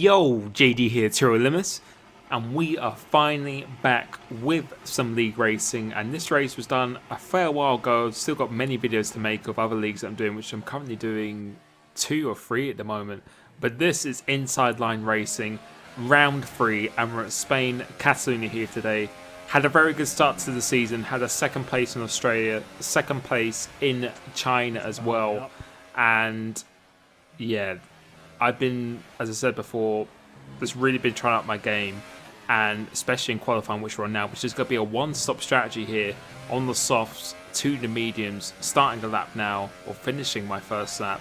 Yo, JD here, Tyrolimus, and we are finally back with some league racing. And this race was done a fair while ago. I've still got many videos to make of other leagues that I'm doing, which I'm currently doing 2 or 3 at the moment. But this is Inside Line Racing, round 3, and we're at Spain, Catalonia here today. Had a very good start to the season, had a 2nd place in Australia, 2nd place in China as well. And yeah, I've been, as I said before, just really been trying out my game, and especially in qualifying, which we're on now, which is going to be a one-stop strategy here on the softs to the mediums, starting the lap now, or finishing my first lap.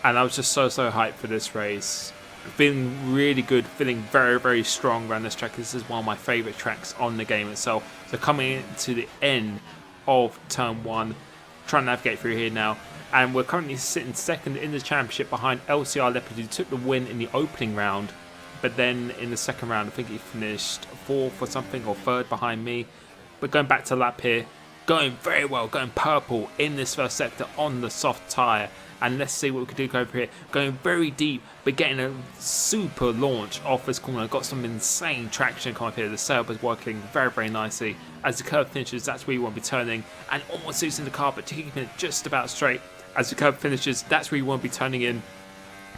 And I was just so hyped for this race. Feeling really good, feeling very strong around this track. This is one of my favourite tracks on the game itself. So coming into the end of turn 1, trying to navigate through here now. And we're currently sitting 2nd in the championship behind LCR Leopard, who took the win in the opening round. But then in the 2nd round, I think he finished 4th or something, or 3rd behind me. But going back to lap here, going very well, going purple in this first sector on the soft tyre. And let's see what we can do over here. Going very deep, but getting a super launch off this corner. Got some insane traction coming up here. The setup is working very nicely. As the curve finishes, that's where you want to be turning. And almost losing the car, but keeping it just about straight. As the curve finishes, that's where you want to be turning in.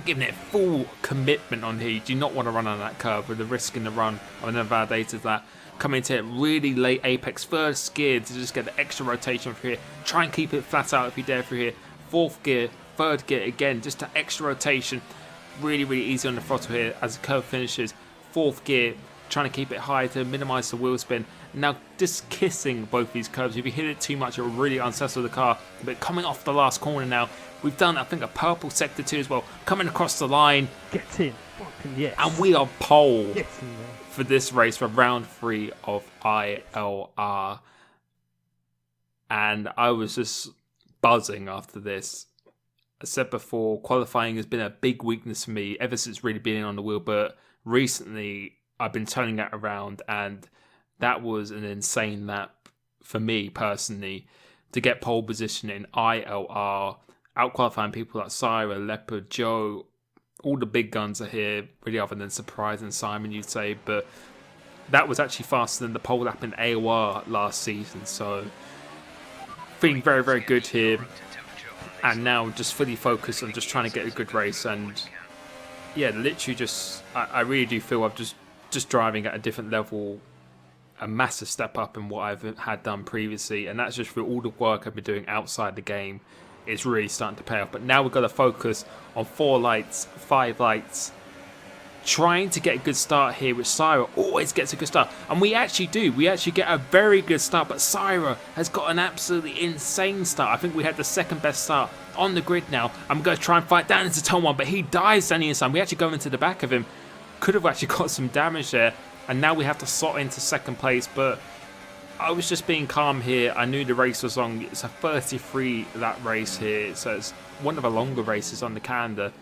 Giving it full commitment on here. You do not want to run on that curve with the risk in the run. I've never validated that. Coming to it really late apex, 1st gear to just get the extra rotation through here. Try and keep it flat out if you dare through here. 4th gear, 3rd gear again, just an extra rotation. Really easy on the throttle here as the curve finishes. 4th gear, trying to keep it high to minimise the wheel spin. Now just kissing both these curves. If you hit it too much, it will really unsettle the car. But coming off the last corner now, we've done, I think, a purple sector 2 as well. Coming across the line. Get in. Fucking yes. And we are pole Get in there. for this race for round 3 of ILR. And I was just buzzing after this. I said before, qualifying has been a big weakness for me ever since really being on the wheel. But recently, I've been turning that around, and that was an insane lap for me personally to get pole position in ILR, out qualifying people like Syra, Leopard, Joe. All the big guns are here, really, other than Surprise and Simon, you'd say. But that was actually faster than the pole lap in AOR last season. So feeling very good here. And now just fully focused on just trying to get a good race. And yeah, literally just, I really do feel I'm just driving at a different level, a massive step up in what I've had done previously. And that's just through all the work I've been doing outside the game. It's really starting to pay off. But now we've got to focus on 4 lights, 5 lights, trying to get a good start here, which Syra always gets a good start. And we actually do. We actually get a very good start. But Syra has got an absolutely insane start. I think we had the 2nd best start on the grid now. I'm going to try and fight down into turn 1, but he dies standing inside. We actually go into the back of him. Could have actually got some damage there. And now we have to slot into 2nd place. But I was just being calm here. I knew the race was long. It's a 33 lap race here. So it's one of the longer races on the calendar.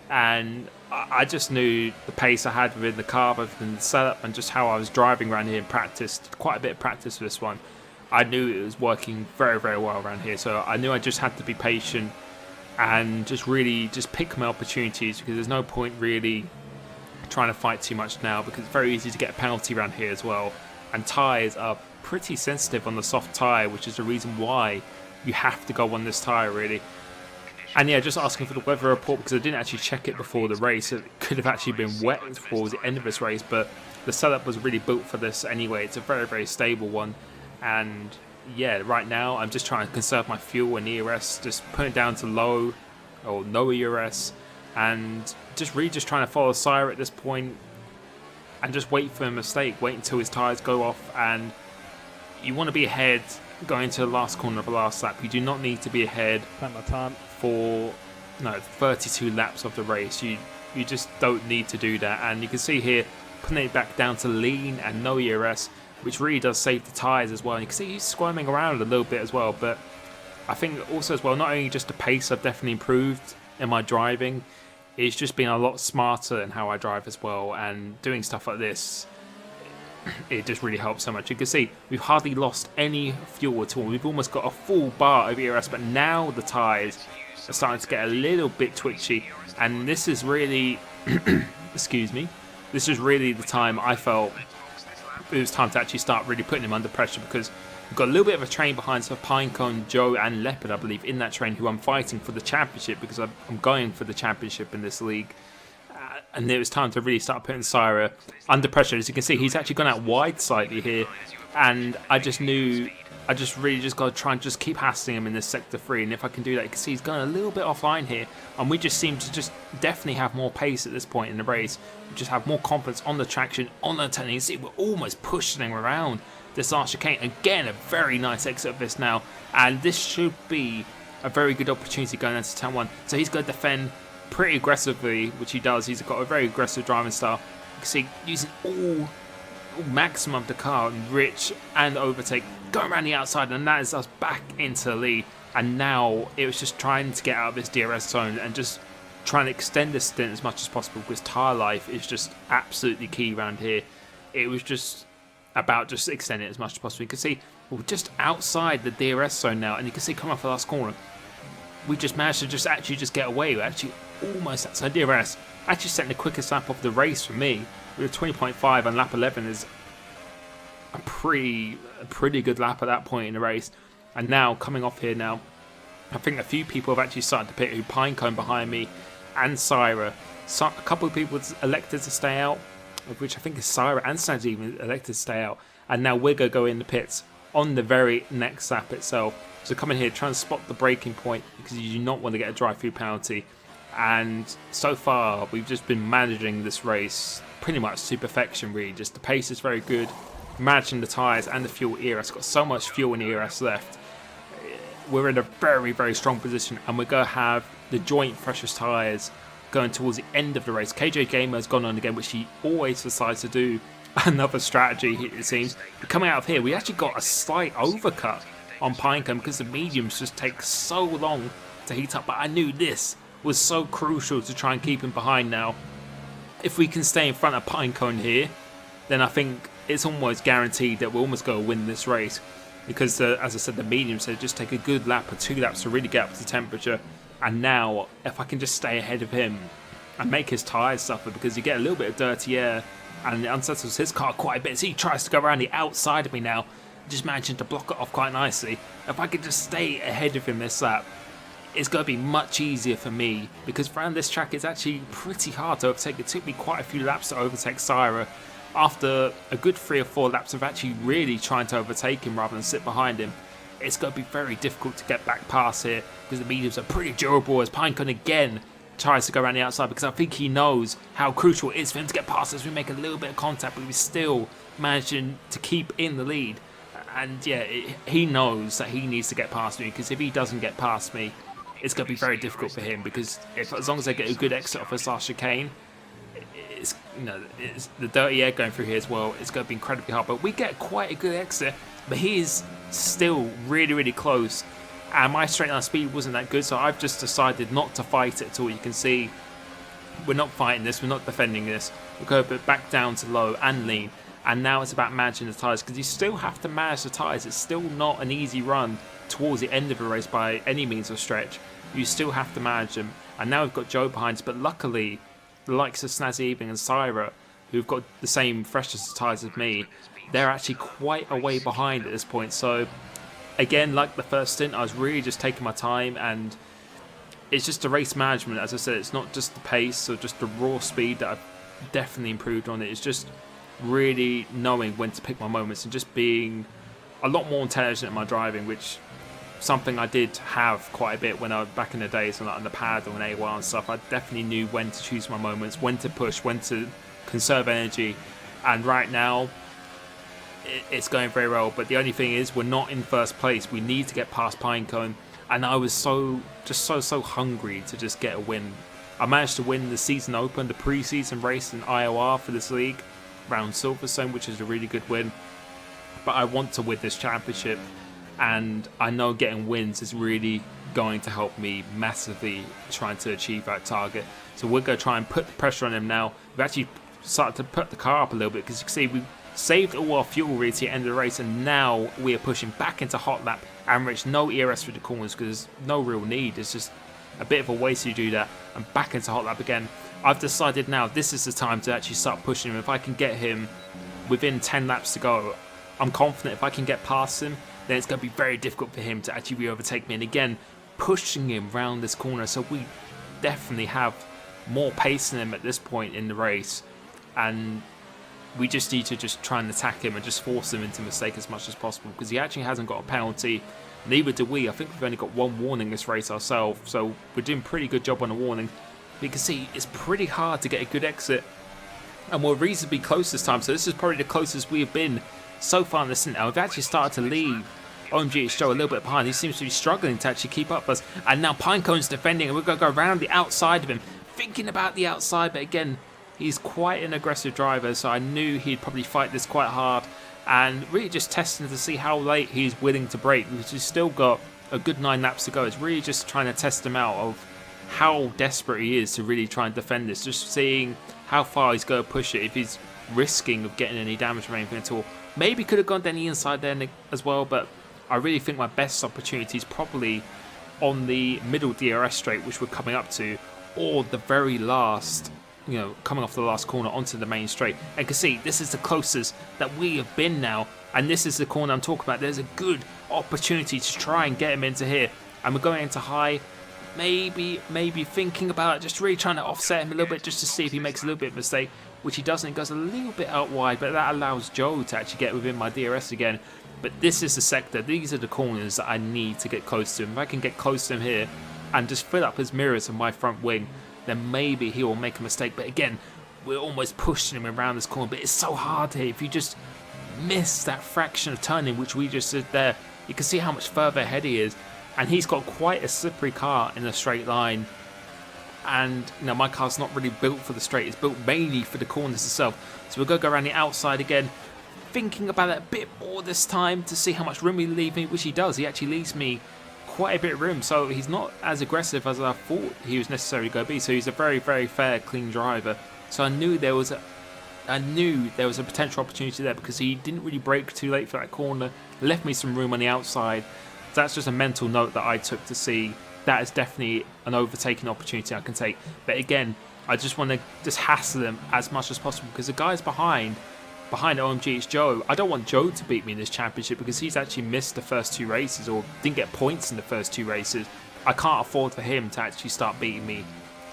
And I just knew the pace I had within the car, both in the setup and just how I was driving around here in practice. Quite a bit of practice for this one. I knew it was working very well around here. So I knew I just had to be patient and just really just pick my opportunities, because there's no point really trying to fight too much now, because it's very easy to get a penalty around here as well. And tyres are pretty sensitive on the soft tyre, which is the reason why you have to go on this tyre really. And yeah, just asking for the weather report, because I didn't actually check it before the race. It could have actually been wet towards the end of this race, but the setup was really built for this anyway. It's a very stable one. And yeah, right now I'm just trying to conserve my fuel and ERS, just put it down to low or no ERS, and just trying to follow Syra at this point and just wait for a mistake, wait until his tyres go off. And you want to be ahead going to the last corner of the last lap. You do not need to be ahead for 32 laps of the race. You just don't need to do that. And you can see here, putting it back down to lean and no ERS, which really does save the tyres as well. And you can see he's squirming around a little bit as well. But I think also as well, not only just the pace I've definitely improved in my driving, it's just been a lot smarter in how I drive as well. And doing stuff like this, it just really helps so much. You can see we've hardly lost any fuel at all. We've almost got a full bar of ERS, but now the tyres are starting to get a little bit twitchy, and this is really excuse me, this was really the time I felt it was time to actually start really putting him under pressure, because we've got a little bit of a train behind, so Pinecone, Joe and Leopard, I believe, in that train, who I'm fighting for the championship, because I'm going for the championship in this league. And it was time to really start putting Syra under pressure. As you can see, he's actually gone out wide slightly here, and I just knew I just really just got to try and just keep hassling him in this sector 3, and if I can do that, you can see he's going a little bit offline here, and we just seem to just definitely have more pace at this point in the race. We just have more confidence on the traction, on the turning. You see, we're almost pushing him around this last chicane. Again, a very nice exit of this now, and this should be a very good opportunity going into turn 1. So he's going to defend pretty aggressively, which he does. He's got a very aggressive driving style. You can see using all maximum of the car, and Rich and overtake, going around the outside, and that is us back into the lead. And now it was just trying to get out of this DRS zone and just trying to extend this stint as much as possible, because tyre life is just absolutely key around here. It was just about just extending it as much as possible. You can see we're just outside the DRS zone now, and you can see coming off the last corner, we just managed to just actually just get away. We're actually almost outside DRS, actually setting the quickest lap of the race for me with 20.5, and lap 11 is a pretty good lap at that point in the race. And now coming off here now, I think a few people have actually started to pit, who Pinecone behind me and Syra. So a couple of people elected to stay out, of which I think is Syra and Snaz even elected to stay out. And now we're going to go in the pits on the very next lap itself. So come in here, try and spot the braking point, because you do not want to get a drive-through penalty. And so far, we've just been managing this race pretty much to perfection, really. Just the pace is very good, managing the tyres and the fuel ERS. Got so much fuel in ERS left. We're in a very, very strong position, and we're going to have the joint freshest tyres going towards the end of the race. KJ Gamer has gone on again, which he always decides to do. Another strategy, it seems. But coming out of here, we actually got a slight overcut on Pinecone, because the mediums just take so long to heat up. But I knew this was so crucial to try and keep him behind now. If we can stay in front of Pinecone here, then I think it's almost guaranteed that we're almost going to win this race. Because, as I said, the mediums, they just take a good lap or 2 laps to really get up to temperature. And now, if I can just stay ahead of him and make his tyres suffer, because you get a little bit of dirty air and it unsettles his car quite a bit. So he tries to go around the outside of me now, just managing to block it off quite nicely. If I could just stay ahead of him this lap, it's going to be much easier for me, because around this track it's actually pretty hard to overtake. It took me quite a few laps to overtake Syra. After a good 3 or 4 laps of actually really trying to overtake him rather than sit behind him, it's going to be very difficult to get back past here, because the mediums are pretty durable, as Pinecone again tries to go around the outside, because I think he knows how crucial it is for him to get past us. We make a little bit of contact, but we're still managing to keep in the lead. And yeah, he knows that he needs to get past me, because if he doesn't get past me, it's going to be very difficult for him, because as long as I get a good exit off this last chicane, it's the dirty air going through here as well. It's going to be incredibly hard, but we get quite a good exit. But he is still really, really close, and my straight line speed wasn't that good, so I've just decided not to fight it at all. You can see we're not fighting this, we're not defending this. We'll go a bit back down to low and lean, and now it's about managing the tyres, because you still have to manage the tyres. It's still not an easy run towards the end of the race by any means or stretch. You still have to manage them, and now we've got Joe behind us, but luckily the likes of Snazzy Evening and Syra, who've got the same freshness of tyres as me, they're actually quite a way behind at this point. So again, like the first stint, I was really just taking my time, and it's just the race management. As I said, it's not just the pace or just the raw speed that I've definitely improved on. It's just really knowing when to pick my moments and just being a lot more intelligent in my driving, which something I did have quite a bit when I was back in the days on the pad or an AWR and stuff. I definitely knew when to choose my moments, when to push, when to conserve energy. And right now, it's going very well. But the only thing is, we're not in first place. We need to get past Pinecone. And I was so hungry to just get a win. I managed to win the season open, the pre-season race in IOR for this league, around Silverstone, which is a really good win. But I want to win this championship, and I know getting wins is really going to help me massively trying to achieve that target. So we're going to try and put the pressure on him now. We've actually started to put the car up a little bit, because you can see we saved all our fuel really to the end of the race, and now we are pushing back into hot lap and Rich. No ERS through the corners, because there's no real need. It's just a bit of a waste to do that, and back into hot lap again. I've decided now this is the time to actually start pushing him. If I can get him within 10 laps to go, I'm confident if I can get past him, then it's going to be very difficult for him to actually re-overtake me. And again, pushing him round this corner, so we definitely have more pace than him at this point in the race, and we just need to just try and attack him and just force him into mistake as much as possible, because he actually hasn't got a penalty, neither do we. I think we've only got one warning this race ourselves, so we're doing a pretty good job on a warning. But you can see it's pretty hard to get a good exit, and we're reasonably close this time, so this is probably the closest we have been so far in the stint. Now we've actually started to leave OMGH Joe a little bit behind. He seems to be struggling to actually keep up with us, and now Pinecone's defending, and we're going to go around the outside of him, thinking about the outside, but again, he's quite an aggressive driver, so I knew he'd probably fight this quite hard, and really just testing to see how late he's willing to brake, because he's still got a good 9 laps to go. It's really just trying to test him out of how desperate he is to really try and defend this, just seeing how far he's going to push it, if he's risking of getting any damage from anything at all. Maybe could have gone down the inside there as well, but I really think my best opportunity is probably on the middle DRS straight, which we're coming up to, or the very last, coming off the last corner onto the main straight. And you can see this is the closest that we have been now, and this is the corner I'm talking about. There's a good opportunity to try and get him into here, and we're going into high. Maybe thinking about it, just really trying to offset him a little bit, just to see if he makes a little bit of a mistake, which he doesn't. He goes a little bit out wide, but that allows Joe to actually get within my DRS again. But this is the sector, these are the corners that I need to get close to him. If I can get close to him here and just fill up his mirrors on my front wing, then maybe he will make a mistake. But again, we're almost pushing him around this corner, but it's so hard here. If you just miss that fraction of turning, which we just did there, you can see how much further ahead he is. And he's got quite a slippery car in a straight line. And my car's not really built for the straight, it's built mainly for the corners itself. So we're going to go around the outside again, thinking about it a bit more this time to see how much room he leaves me, which he does. He actually leaves me quite a bit of room, so he's not as aggressive as I thought he was necessarily going to be. So he's a very, very fair, clean driver. So I knew there was a potential opportunity there, because he didn't really brake too late for that corner, left me some room on the outside. So that's just a mental note that I took to see that is definitely an overtaking opportunity I can take. But again, I just want to just hassle them as much as possible, because the guys behind OMGH Joe, I don't want Joe to beat me in this championship, because he's actually missed the first 2 races or didn't get points in the first 2 races. I can't afford for him to actually start beating me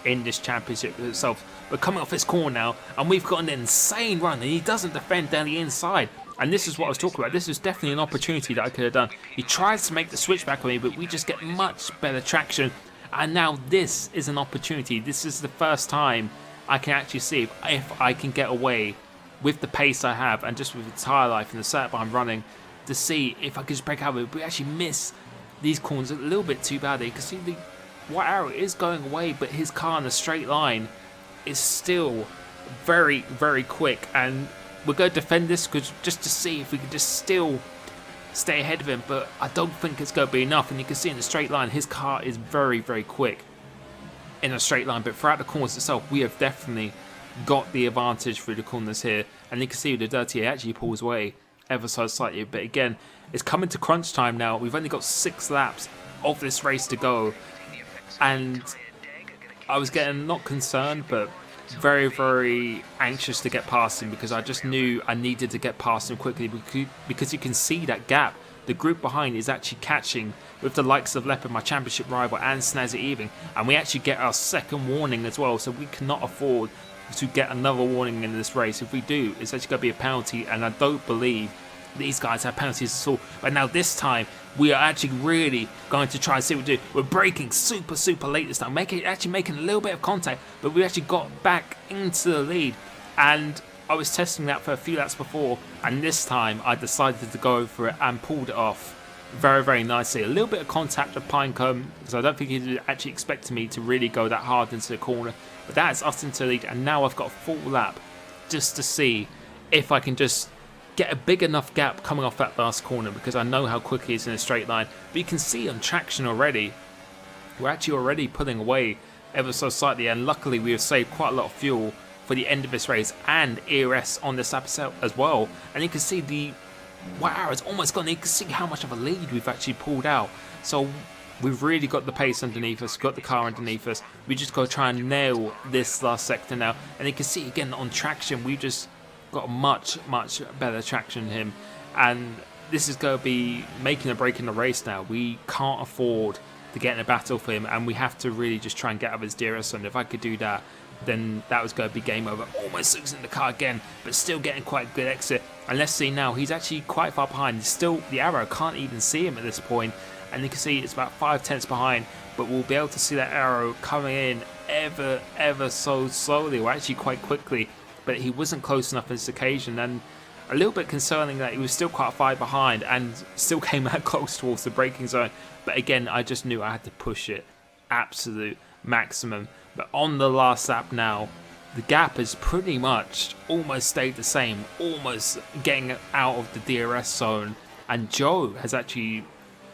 in this championship itself. We're coming off this corner now, and we've got an insane run, and he doesn't defend down the inside. And this is what I was talking about. This is definitely an opportunity that I could have done. He tries to make the switch back on me, but we just get much better traction. And now this is an opportunity. This is the first time I can actually see if I can get away with the pace I have, and just with the tyre life and the setup I'm running, to see if I can just break out of it. We actually miss these corners a little bit too badly. You can see the white arrow is going away, but his car in a straight line is still very, very quick. And we're going to defend this just to see if we can just still stay ahead of him, but I don't think it's going to be enough. And you can see in the straight line, his car is very, very quick in a straight line, but throughout the corners itself, we have definitely got the advantage through the corners here. And you can see the dirty actually pulls away ever so slightly, but again, it's coming to crunch time now. We've only got 6 laps of this race to go, and I was getting not concerned, but very, very anxious to get past him, because I just knew I needed to get past him quickly, because you can see that gap. The group behind is actually catching with the likes of Leopard, my championship rival, and Snazzy Even, and we actually get our second warning as well, so we cannot afford to get another warning in this race. If we do, it's actually going to be a penalty, and I don't believe these guys have penalties at all. But now this time, we are actually really going to try and see what we do. We're braking super, super late this time, actually making a little bit of contact, but we actually got back into the lead. And I was testing that for a few laps before, and this time I decided to go for it and pulled it off very, very nicely. A little bit of contact with Pinecombe, because I don't think he was actually expecting me to really go that hard into the corner. But that's us into the lead, and now I've got a full lap just to see if I can just get a big enough gap coming off that last corner, because I know how quick he is in a straight line. But you can see on traction already, we're actually already pulling away ever so slightly, and luckily we have saved quite a lot of fuel for the end of this race and ERS on this episode as well. And you can see the wow, it's almost gone. You can see how much of a lead we've actually pulled out. So we've really got the pace underneath us, got the car underneath us. We just got to try and nail this last sector now. And you can see again on traction, we just got much better traction than him. And this is going to be making a break in the race now. We can't afford to get in a battle for him, and we have to really just try and get out of his DRS. And if I could do that, then that was going to be game over. Almost losing the car again, but still getting quite a good exit. And let's see now, he's actually quite far behind. Still, the arrow can't even see him at this point, and you can see it's about 5 tenths behind, but we'll be able to see that arrow coming in ever so slowly, or actually quite quickly. But he wasn't close enough on this occasion, and a little bit concerning that he was still quite far behind and still came that close towards the braking zone. But again, I just knew I had to push it absolute maximum. But on the last lap now, the gap has pretty much almost stayed the same, almost getting out of the DRS zone. And Joe has actually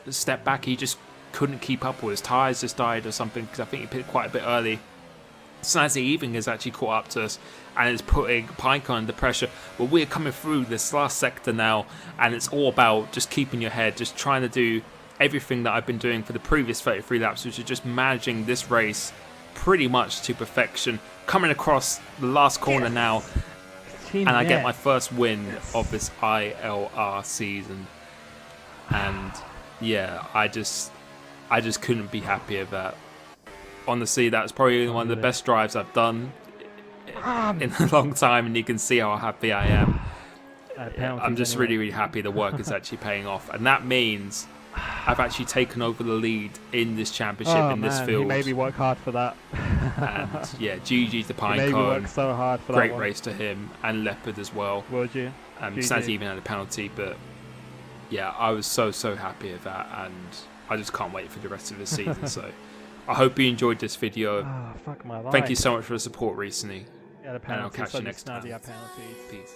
stepped back. He just couldn't keep up, or his tyres just died or something, because I think he pitted quite a bit early. Snazzy Even has actually caught up to us and is putting Piker under pressure. But we're coming through this last sector now, and it's all about just keeping your head, just trying to do everything that I've been doing for the previous 33 laps, which is just managing this race pretty much to perfection. Coming across the last corner now, and I get my first win of this ILR season. And yeah, I just couldn't be happy with that. Honestly, that's probably one of the best drives I've done in a long time, and you can see how happy I am. I'm just really happy the work is actually paying off, and that means I've actually taken over the lead in this championship, in this field. He made me work hard for that. And yeah, GG to Pinecone. He made me work so hard for Great that one. race to him, and Leopard as well. Would you? Snazzy even had a penalty, but yeah, I was so happy with that, and I just can't wait for the rest of the season. So I hope you enjoyed this video. Oh, fuck my life. Thank you so much for the support recently. Yeah, the and I'll penalties, catch you next time. penalties. Peace.